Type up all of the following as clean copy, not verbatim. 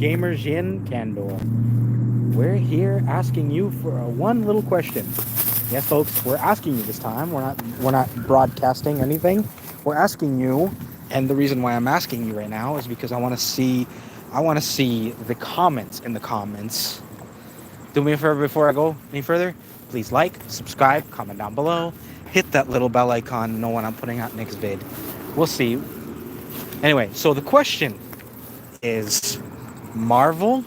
GAMERDJINN Candle. We're here asking you for one little question. Yes, folks, we're asking you this time. We're not broadcasting anything. We're asking you, and the reason why I'm asking you right now is because I want to see the comments in the comments. Do me a favor before I go any further. Please like, subscribe, comment down below, hit that little bell icon to know when I'm putting out next vid. We'll see. Anyway, so the question is Marvel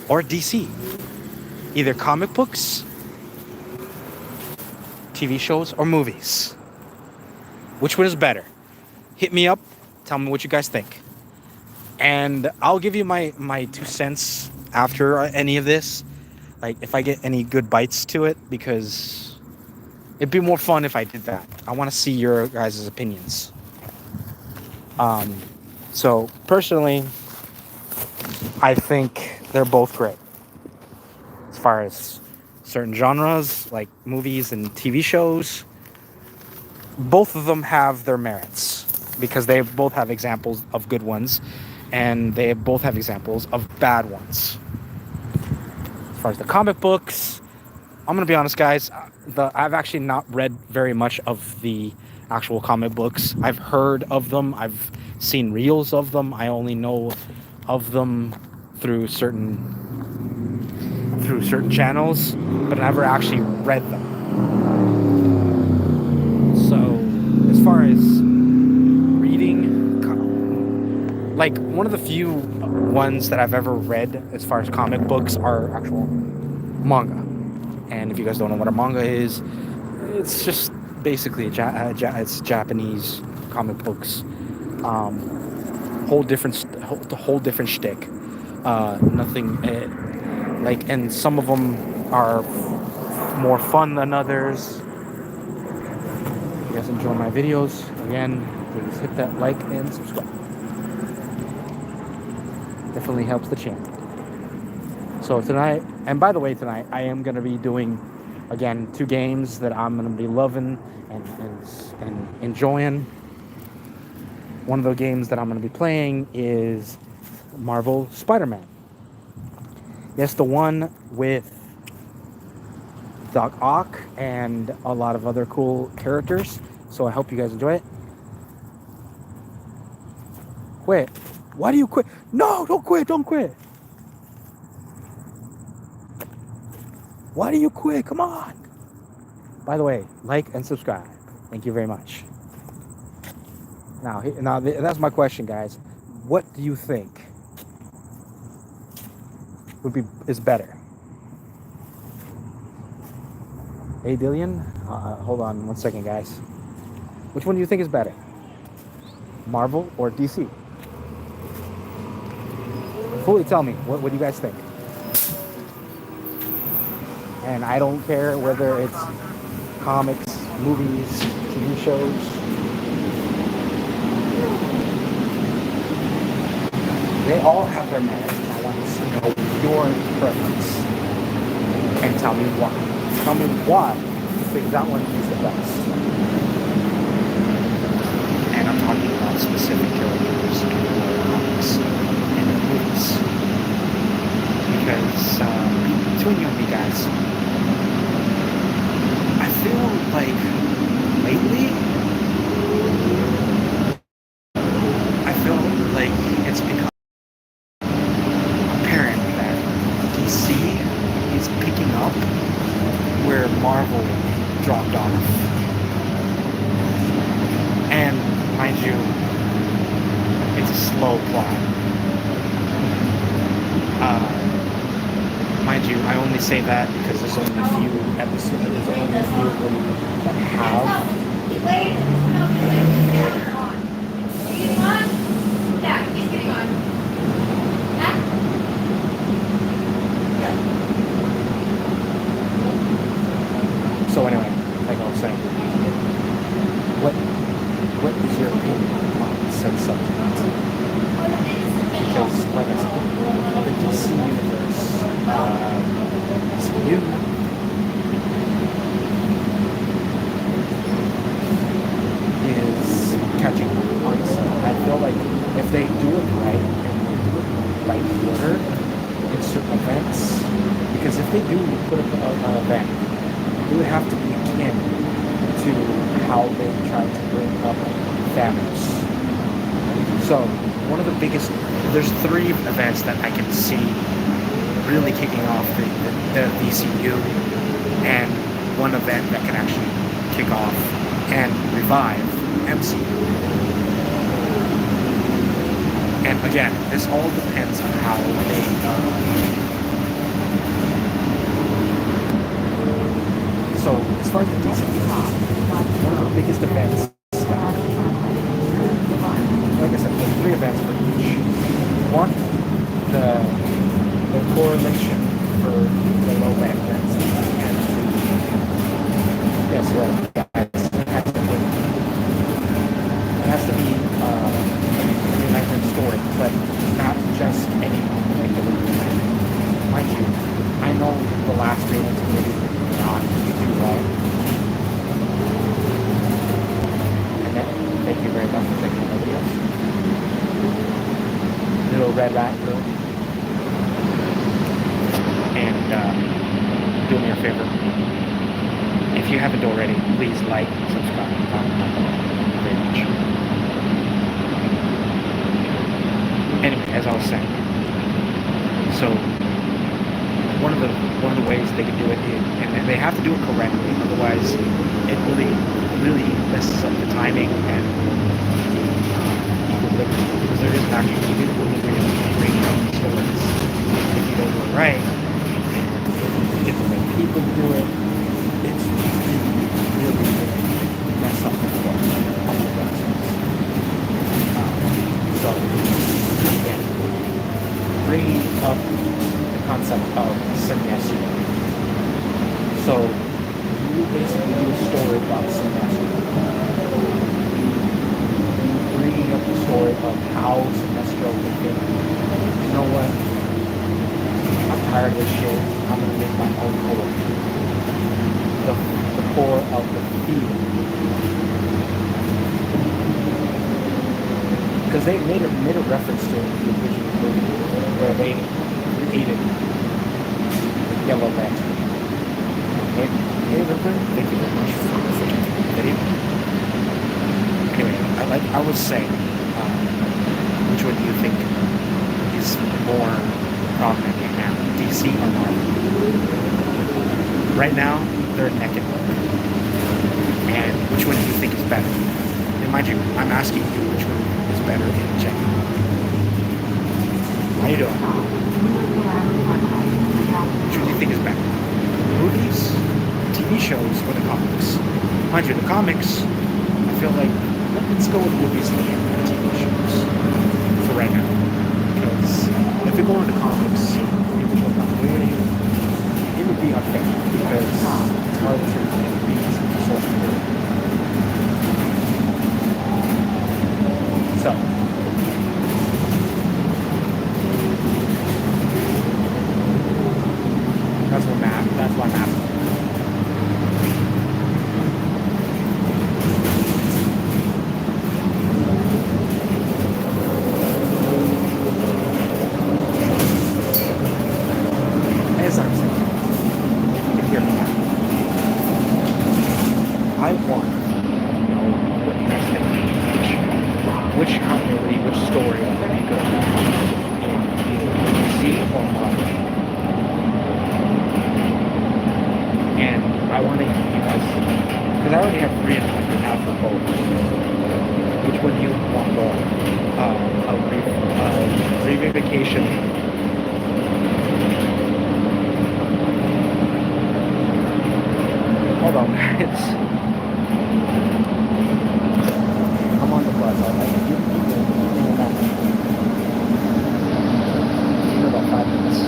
or DC? Either comic books, TV shows, or movies. Which one is better? Hit me up. Tell me what you guys think. And I'll give you my 2 cents after any of this. Like, if I get any good bites to it, because it'd be more fun if I did that. I want to see your guys' opinions. So, personally, I think they're both great. As far as certain genres, like movies and TV shows, both of them have their merits because they both have examples of good ones and they both have examples of bad ones. As far as the comic books, I'm going to be honest, guys, I've actually not read very much of the actual comic books. I've heard of them. I've seen reels of them. I only know of them through certain channels, but I never actually read them. So, as far as reading, like one of the few ones that I've ever read as far as comic books are actual manga. And if you guys don't know what a manga is, it's just basically it's Japanese comic books. Whole different shtick. Nothing like, and some of them are more fun than others. If you guys enjoy my videos, again, please hit that like and subscribe. Definitely helps the channel. So tonight, and by the way, tonight I am going to be doing, again, 2 games that I'm going to be loving and enjoying. One of the games that I'm going to be playing is Marvel Spider-Man. Yes, the one with Doc Ock and a lot of other cool characters. So I hope you guys enjoy it. Quit. Why do you quit? No, don't quit. Don't quit. Why do you quit? Come on. By the way, like and subscribe. Thank you very much. Now that's my question, guys. What do you think is better? Hey, Dillian? Hold on 1 second, guys. Which one do you think is better? Marvel or DC? Fully tell me. What do you guys think? And I don't care whether it's comics, movies, TV shows. They all have their merits. I want to know your preference. And tell me why. Tell me why you think that one is the best. And I'm talking about specific characters in the comics and the movies. Because between you and me, guys, I feel like lately, it's become apparent that DC is picking up where Marvel dropped off. And mind you, it's a slow plot. Mind you, I only say that because there's only a few episodes, there's only a few of them that have. So anyway, like I was saying, what is your opinion on said subject? Because, like I said, the DC universe, DCU, is catching on. I feel like if they do it right, longer in certain events, because if they do put up an event, it would have to be akin to how they try to bring up Thanos. So one of the biggest, there's 3 events that I can see really kicking off the DCU, and one event that can actually kick off and revive MCU. And again, this all depends on how they so as far as the DCU, one of the biggest events, like I said, there's 3 events for each. One, the correlation for the low band events, and guess what, guys? It has to be a United story, but not just any regular event. Mind you, I know the last Raven's movie did not do well. And then, thank you very much for taking the videos. Little red rat girl. And do me a favor. If you haven't already, please like, subscribe, and comment. Very much. Anyway, as I was saying, so one of the ways they can do it, and they have to do it correctly, otherwise it really messes up the timing and equilibrium, because there is actually equilibrium between the stories. If you don't do it right, if the right people do it, it's really mess up the flow. So again, bringing up the concept of semester. So you basically do a story about semester. Bringing up the story of how semester will get. You know what? I'm tired of this shit. I'm gonna make my own core. The core of the field. Because they made a reference to it in the original movie where they created the Yellow Lantern. Hey, Ripper, thank you very much for the video. Anyway, I was saying, which one do you think is more prominent right now, DC or Marvel? Right now, they're neck and neck. And which one do you think is better? And mind you, I'm asking you which one is better in chat. How you doing? Which one do you think is better? The movies, TV shows, or the comics? Mind you, the comics, I feel like, let's go with movies and TV shows for right now. Because if we go into comics, individual continuity, it would be unfair because it's hard to be so familiar. So, that's why math. As I'm saying, you can hear me now. I want to know what you guys think. Which continuity, which story are they good in either DC or Marvel? And I want to hear you guys, because I already have 3 and I have for both. Which one do you want more? A revivification. Hold on, guys. I'm on the bus. I'll let you in about 5 minutes.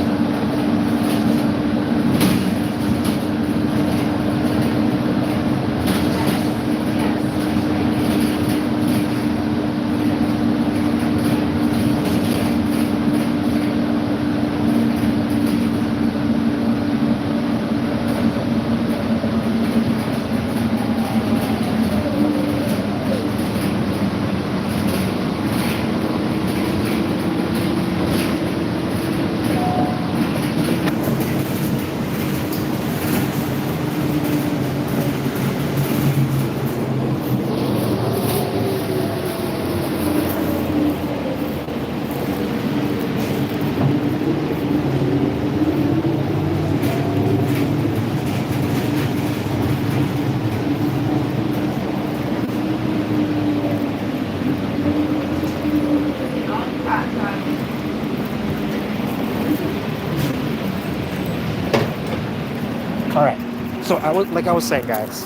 All right. So I was saying, guys,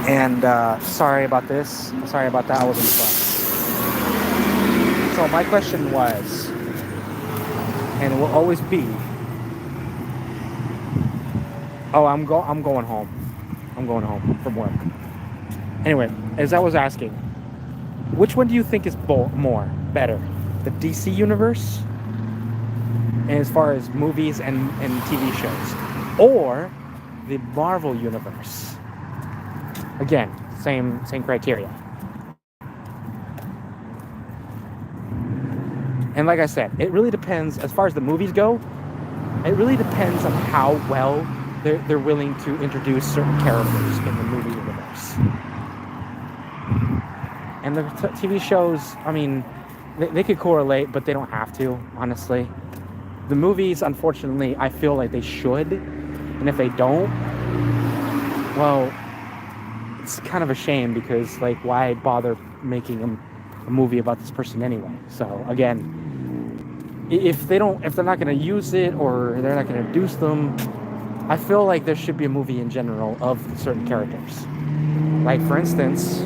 and sorry about this. Sorry about that. I was in the bus. So my question was, and it will always be, oh, I'm going home. I'm going home from work. Anyway, as I was asking, which one do you think is more better, the DC universe, as far as movies and TV shows, or the Marvel universe? Again, same criteria. And like I said, it really depends. As far as the movies go, it really depends on how well they're willing to introduce certain characters in the movie universe. And the TV shows, I mean, they could correlate, but they don't have to, honestly. The movies, unfortunately, I feel like they should. And if they don't, well, it's kind of a shame, because, like, why bother making a movie about this person anyway? So, again, if they're not going to use it, or they're not going to introduce them, I feel like there should be a movie in general of certain characters. Like, for instance,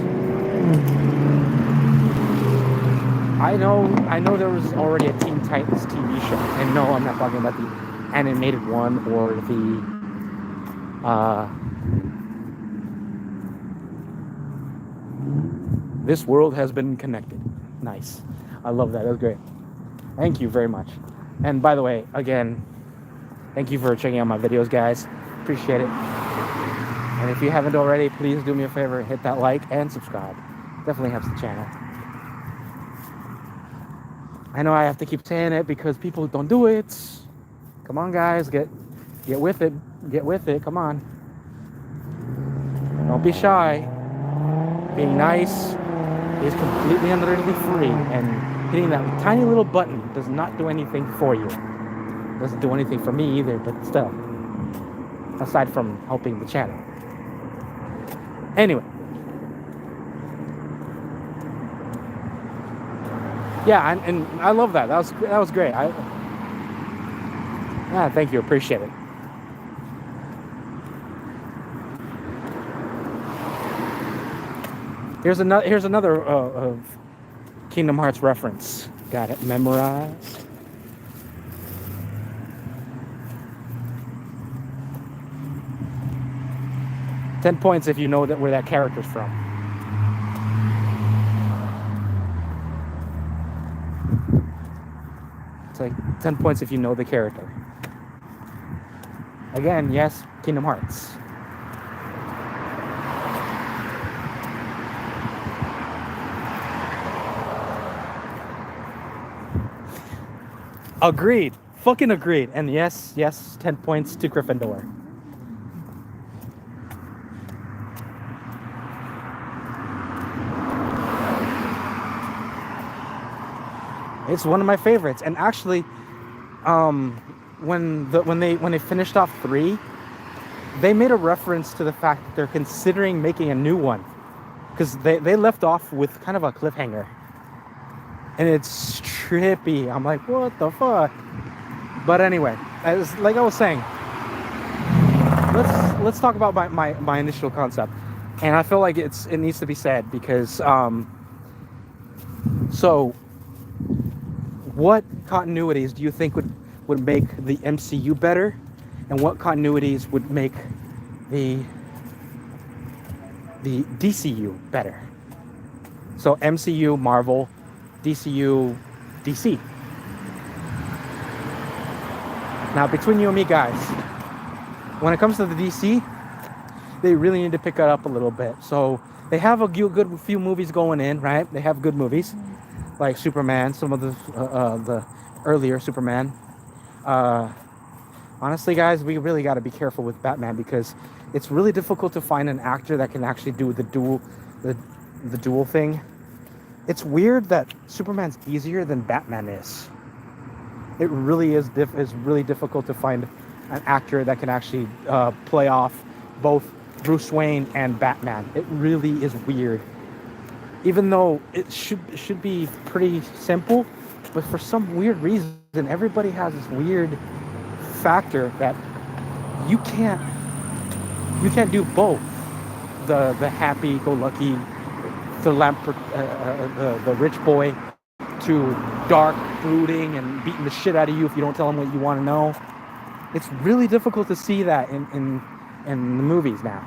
I know there was already a Teen Titans TV show, and no, I'm not talking about the animated one or the This World Has Been Connected. Nice. I love that. That was great. Thank you very much. And by the way, again, thank you for checking out my videos, guys. Appreciate it. And if you haven't already, please do me a favor, hit that like and subscribe. Definitely helps the channel. I know I have to keep saying it because people don't do it. Come on, guys, get with it. Get with it. Come on. Don't be shy. Being nice is completely and utterly free, and hitting that tiny little button does not do anything for you. Doesn't do anything for me either, but still. Aside from helping the channel. Anyway. Yeah, and I love that. That was great. Thank you. Appreciate it. Here's another of Kingdom Hearts reference. Got it memorized. $10 points if you know where that character's from. It's like 10 points if you know the character. Again, yes, Kingdom Hearts. Agreed. Fucking agreed. And yes, 10 points to Gryffindor. It's one of my favorites. And actually, when they finished off 3, they made a reference to the fact that they're considering making a new one, because they left off with kind of a cliffhanger. And it's trippy. I'm like, what the fuck? But anyway, like I was saying, let's talk about my initial concept. And I feel like it needs to be said, because so what continuities do you think would make the MCU better, and what continuities would make the DCU better? So MCU, Marvel, DCU, DC. Now, between you and me, guys, when it comes to the DC, they really need to pick it up a little bit. So they have a good few movies going in, right? They have good movies, like Superman, some of the earlier Superman. Honestly, guys, we really got to be careful with Batman, because it's really difficult to find an actor that can actually do the dual thing. It's weird that Superman's easier than Batman is. It really is really difficult to find an actor that can actually play off both Bruce Wayne and Batman. It really is weird. Even though it should be pretty simple, but for some weird reason, everybody has this weird factor that you can't do both. The happy-go-lucky, the rich boy, to dark, brooding, and beating the shit out of you if you don't tell him what you want to know. It's really difficult to see that in the movies now.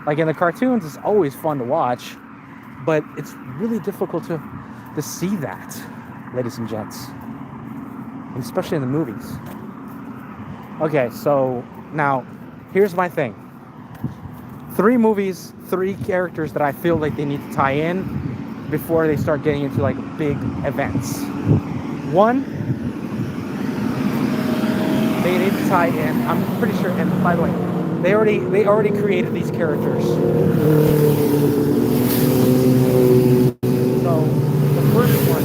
Like in the cartoons, it's always fun to watch, but it's really difficult to see that, ladies and gents, especially in the movies. Okay, so now here's my thing. 3 movies, 3 characters that I feel like they need to tie in before they start getting into like big events. 1, they need to tie in. I'm pretty sure. And by the way, they already created these characters. So the first one.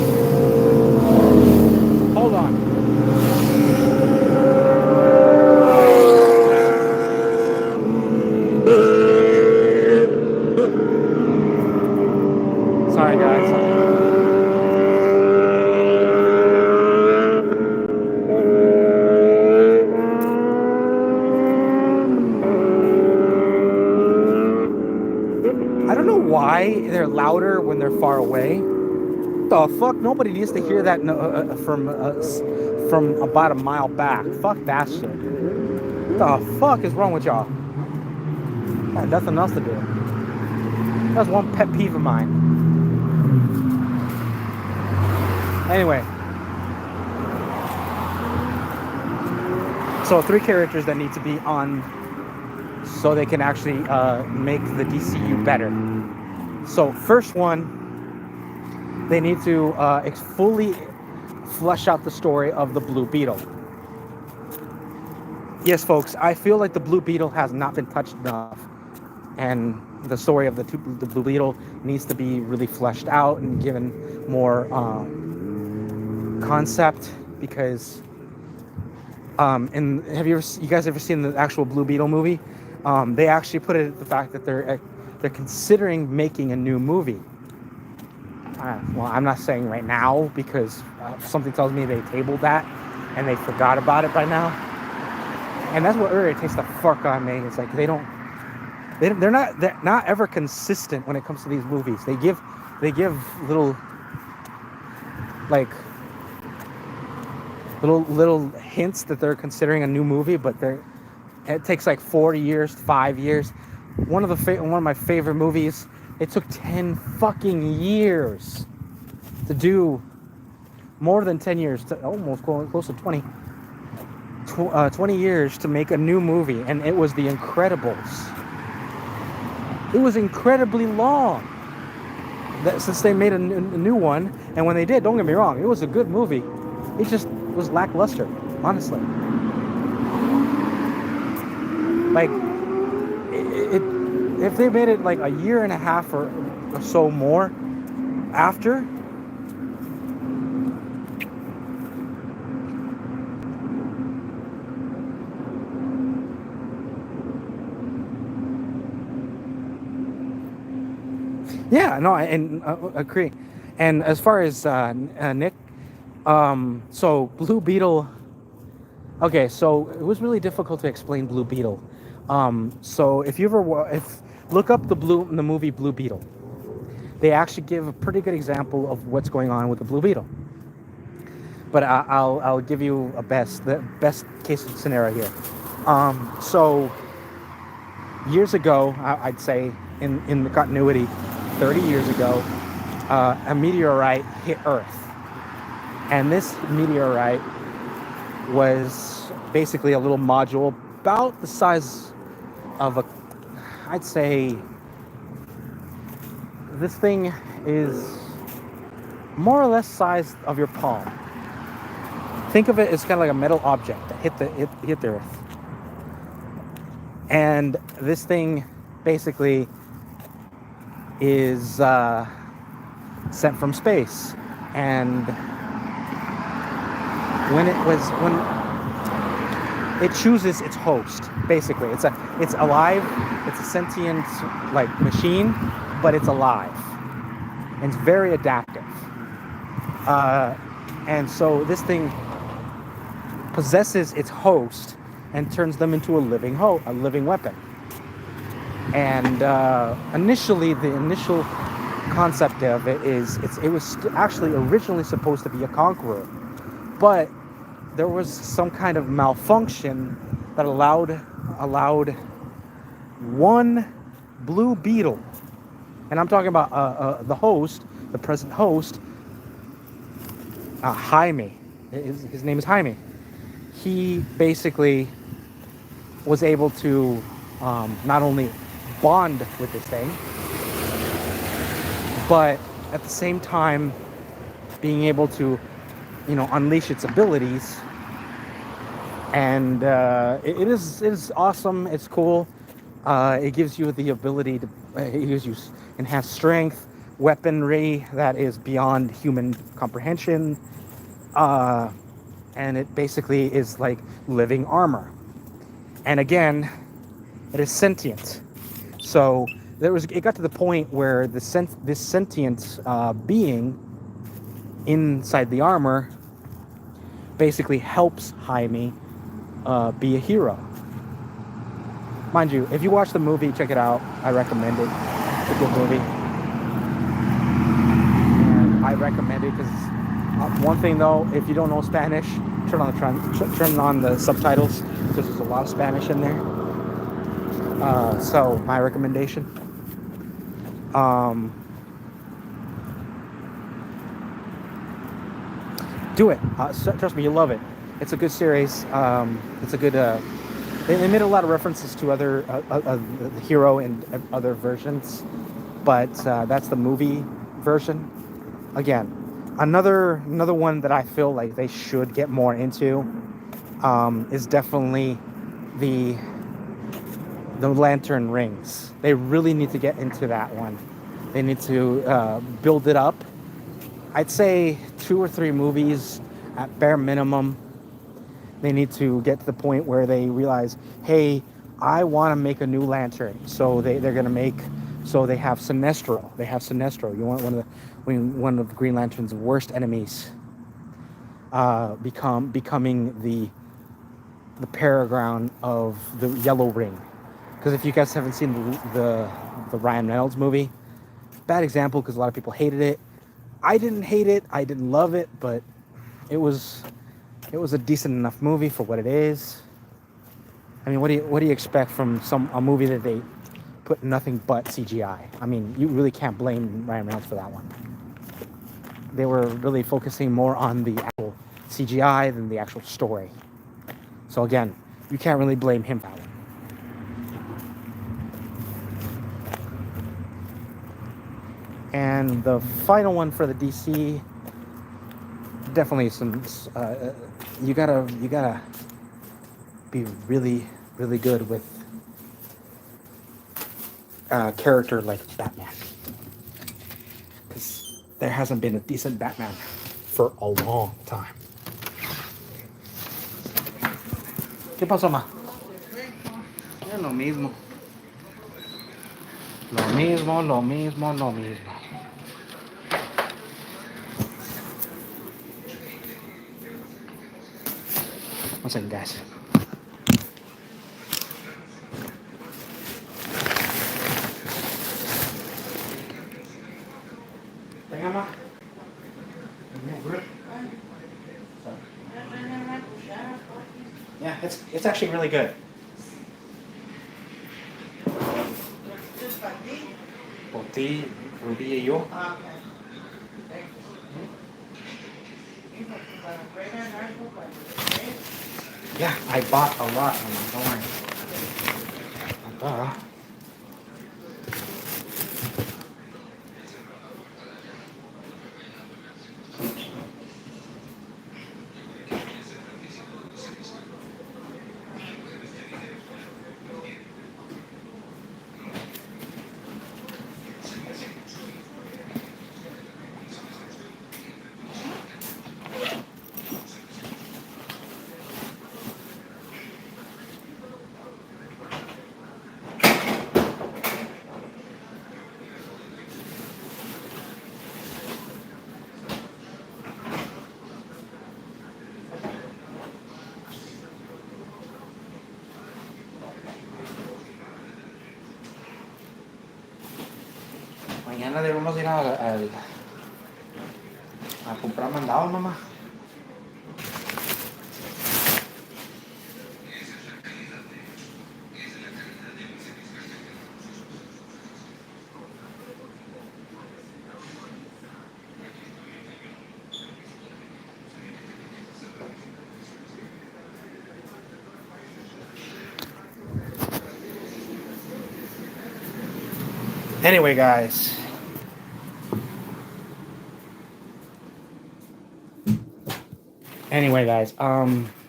Hold on. Sorry, guys. I don't know why they're louder when they're far away. The fuck? Nobody needs to hear that from about a mile back. Fuck that shit. The fuck is wrong with y'all? I had nothing else to do. That's one pet peeve of mine. Anyway. So 3 characters that need to be on so they can actually make the DCU better. So first one, they need to fully flesh out the story of the Blue Beetle. Yes, folks, I feel like the Blue Beetle has not been touched enough, and the story of the Blue Beetle needs to be really fleshed out and given more concept, because and have you guys ever seen the actual Blue Beetle movie? They actually put it the fact that they're considering making a new movie. Well, I'm not saying right now, because something tells me they tabled that and they forgot about it by now. And that's what irritates the fuck out of me. It's like they're not ever consistent when it comes to these movies. They give little hints that they're considering a new movie, but it takes like 4 years, 5 years. One of my favorite movies, it took 10 fucking years to do, more than 10 years, to almost close to 20 years to make a new movie, and it was The Incredibles. It was incredibly long since they made a new one, and when they did, don't get me wrong, it was a good movie. It just was lackluster, honestly. Like, if they made it like a year and a half or so more after, yeah, no, and agree. And as far as Nick, so Blue Beetle. Okay, so it was really difficult to explain Blue Beetle. So if you ever look up the movie Blue Beetle, they actually give a pretty good example of what's going on with the Blue Beetle. But I'll give you the best case scenario here. So years ago, I'd say in the continuity, 30 years ago, a meteorite hit Earth, and this meteorite was basically a little module about the size of I'd say this thing is more or less size of your palm. Think of it as kind of like a metal object that hit the Earth. And this thing basically is sent from space, and when it chooses its host, basically it's alive, it's a sentient like machine, but it's alive and it's very adaptive, and so this thing possesses its host and turns them into a living weapon. And initially, the initial concept of it is it was actually originally supposed to be a conqueror, but there was some kind of malfunction that allowed one blue beetle, and I'm talking about the host, the present host, Jaime. His name is Jaime. He basically was able to not only bond with this thing, but at the same time being able to, unleash its abilities. And it is awesome. It's cool. It gives you the ability to it gives you enhanced strength, weaponry that is beyond human comprehension, and it basically is like living armor. And again, it is sentient. So it got to the point where this sentient being inside the armor basically helps Jaime be a hero. Mind you, if you watch the movie, check it out. I recommend it. It's a good movie. And I recommend it because one thing though, if you don't know Spanish, turn on the subtitles because there's a lot of Spanish in there. So my recommendation. Do it. Trust me, you'll love it. It's a good series. It's a good. They made a lot of references to other the hero in other versions, but that's the movie version. Again, another one that I feel like they should get more into is definitely the lantern rings. They really need to get into that one. They need to build it up. I'd say 2 or 3 movies at bare minimum. They need to get to the point where they realize, hey, I want to make a new lantern. So they're going to make. So they have Sinestro. You want one of Green Lantern's worst enemies becoming the paragon of the Yellow Ring. Because if you guys haven't seen the Ryan Reynolds movie, bad example because a lot of people hated it. I didn't hate it. I didn't love it, but it was a decent enough movie for what it is. I mean, what do you expect from a movie that they put nothing but CGI? I mean, you really can't blame Ryan Reynolds for that one. They were really focusing more on the actual CGI than the actual story. So again, you can't really blame him for that one. And the final one for the DC, definitely some. You gotta be really, really good with a character like Batman, because there hasn't been a decent Batman for a long time. ¿Qué pasó, ma? Es lo mismo. Lo mismo. One second, guys. Venga, ma. Yeah, it's actually really good. Por ti, Ruby y yo. Yeah, I bought a lot. Don't worry. Mañana debemos ir a comprar mandado, mamá. Anyway, guys.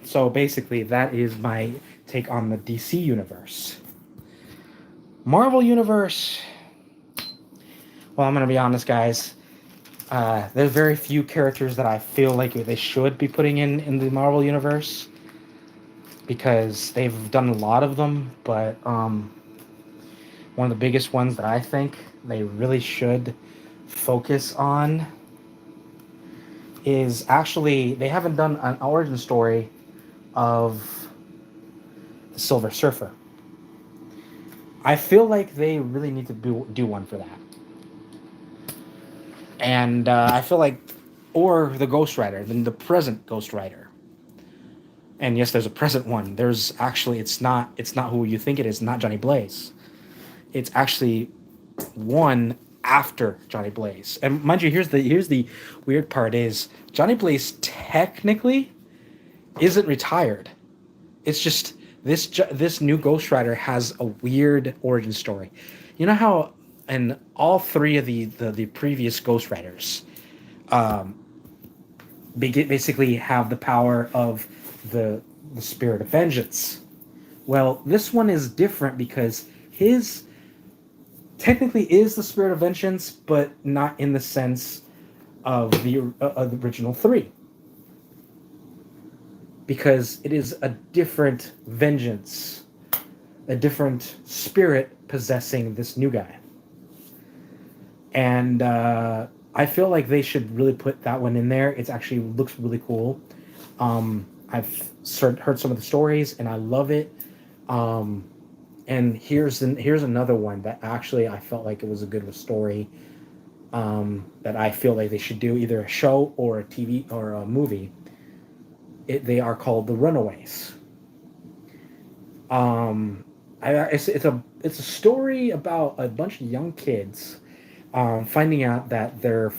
So basically that is my take on the DC universe. Marvel universe. Well, I'm gonna be honest, guys. There's very few characters that I feel like they should be putting in the Marvel universe because they've done a lot of them, but one of the biggest ones that I think they really should focus on is actually they haven't done an origin story of the Silver Surfer. I feel like they really need to do one for that. And I feel like, or the Ghost Rider, the present Ghost Rider. And yes, there's a present one. There's actually, it's not who you think it is. Not Johnny Blaze. It's actually one after Johnny Blaze. And mind you, here's the weird part is Johnny Blaze technically isn't retired. It's just this new Ghost Rider has a weird origin story. You know how in all three of the previous Ghost Riders, basically have the power of the spirit of vengeance. Well, this one is different because his technically is the spirit of vengeance, but not in the sense of the original three. Because it is a different vengeance, a different spirit possessing this new guy. And I feel like they should really put that one in there. It actually looks really cool. I've heard some of the stories, and I love it. And here's another one that actually I felt like it was a good story that I feel like they should do either a show or a TV or a movie. They are called The Runaways. It's a story about a bunch of young kids finding out that their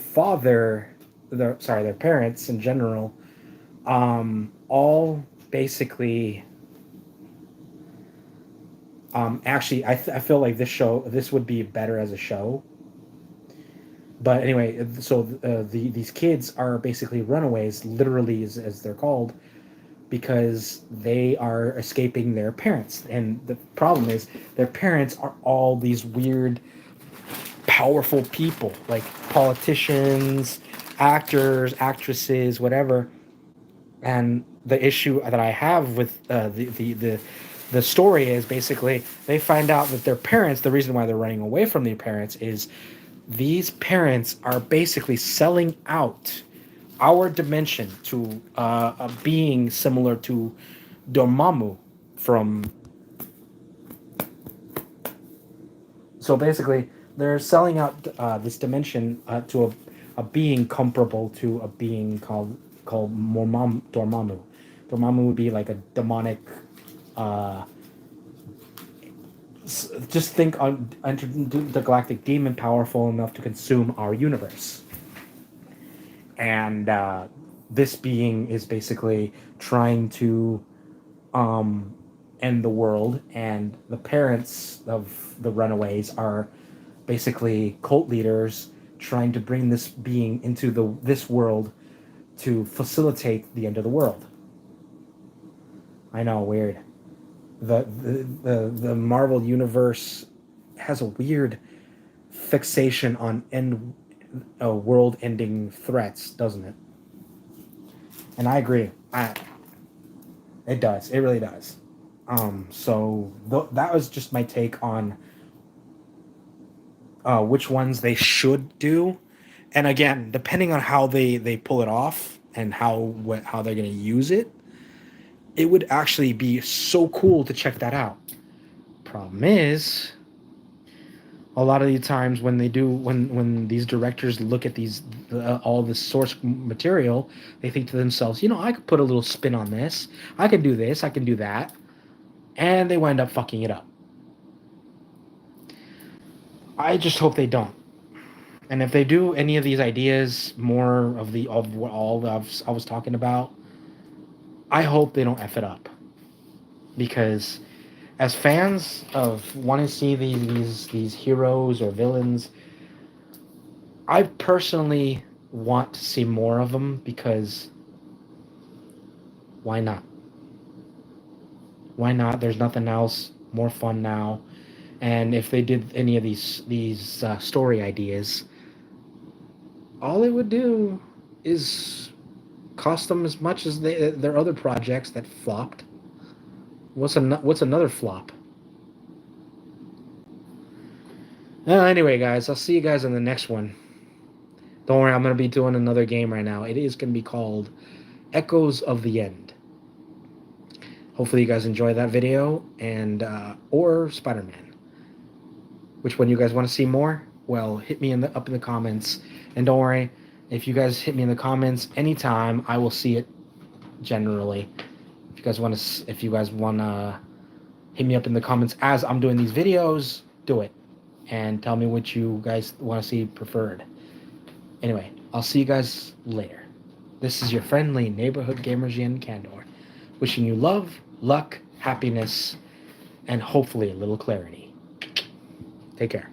parents in general, all basically. Actually, I feel like this would be better as a show. But anyway, so these kids are basically runaways, literally as they're called, because they are escaping their parents. And the problem is their parents are all these weird, powerful people, like politicians, actors, actresses, whatever. And the issue that I have with the story is basically they find out that their parents, the reason why they're running away from their parents is these parents are basically selling out our dimension to a being similar to Dormammu from. So basically, they're selling out this dimension to a being comparable to a being called Dormammu. Dormammu would be like a demonic. Just think on the galactic demon powerful enough to consume our universe. And this being is basically trying to end the world, and the parents of the runaways are basically cult leaders trying to bring this being into this world to facilitate the end of the world. I know, weird. The Marvel universe has a weird fixation on world-ending threats, doesn't it? And I agree. It does. It really does. So that was just my take on which ones they should do. And again, depending on how they pull it off and how they're going to use it, it would actually be so cool to check that out. Problem is, A lot of the times when they do, when these directors look at these all the source material, they think to themselves, you know, I could put a little spin on this. I can do this. I can do that, and they wind up fucking it up. I just hope they don't. And if they do any of these ideas, more of the of what all I was talking about, I hope they don't f it up, because as fans of wanting to see these heroes or villains, I personally want to see more of them, because why not? Why not? There's nothing else more fun now. And if they did any of these story ideas, all it would do is cost them as much as their other projects that flopped. What's another flop? Anyway, guys, I'll see you guys in the next one. Don't worry, I'm going to be doing another game right now. It is going to be called Echoes of the End. Hopefully you guys enjoy that video, and or Spider-Man. Which one you guys want to see more? Well, hit me up in the comments. And don't worry, if you guys hit me in the comments anytime, I will see it generally. If you guys want to hit me up in the comments as I'm doing these videos, do it. And tell me what you guys want to see preferred. Anyway, I'll see you guys later. This is your friendly neighborhood GAMERDJINN Candor, wishing you love, luck, happiness, and hopefully a little clarity. Take care.